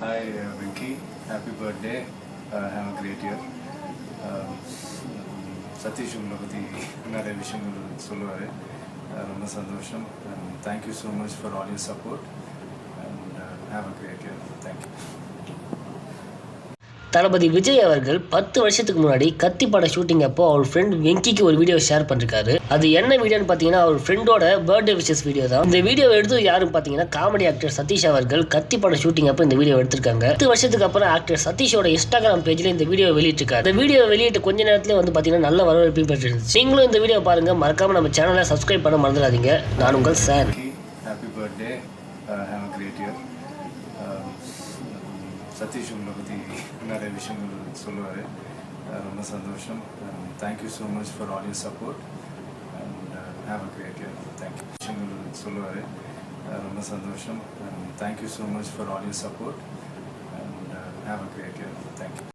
Hi, Vinky. Happy birthday. Have a great year. Satish உங்களை பற்றி நிறைய விஷயங்கள் சொல்லுவார். ரொம்ப சந்தோஷம். Thank you so much for all your support and have a great year. Thank you. Thalapathy Vijay அவர்கள் 10 வருஷத்துக்கு முன்னாடி கத்தி பட ஷூட்டிங் அப்போ அவர் ஃப்ரெண்ட் வெங்கிக்கு ஒரு வீடியோ ஷேர் பண்ணிருக்காரு. அது என்ன வீடியோன்னு பார்த்தீங்கன்னா அவர் ஃப்ரெண்டோட பர்த்டே விஷஸ் வீடியோ தான். இந்த வீடியோ எடுத்து யாருன்னு பார்த்தீங்கன்னா காமெடி ஆக்டர் சதீஷ் அவர்கள் கத்தி பட ஷூட்டிங் அப்போ இந்த வீடியோ எடுத்திருக்காங்க. 10 வருஷத்துக்கு அப்புறம் ஆக்டர் சதீஷோட இன்ஸ்டாகிராம் பேஜ்ல இந்த வீடியோ வெளியிட்டிருக்காரு. இந்த வீடியோ வெளியிட்டு கொஞ்ச நேரத்துல வந்து பார்த்தீங்கன்னா நல்ல வரவேற்பு பெற்றிருந்துச்சு. நீங்களும் இந்த வீடியோ பாருங்க, மறக்காம நம்ம சேனலை சப்ஸ்கிரைப் பண்ண மறந்துடாதீங்க. நான் உங்கள் sir. Happy birthday. Have a great year. Sathish உங்களை பற்றி நிறைய விஷயங்கள் சொல்லுவார். ரொம்ப சந்தோஷம். Thank you so much for all your support and have a great year. Thank you. விஷயங்கள் சொல்லுவார். ரொம்ப சந்தோஷம். Thank you so much for all your support and have a great year. Thank you.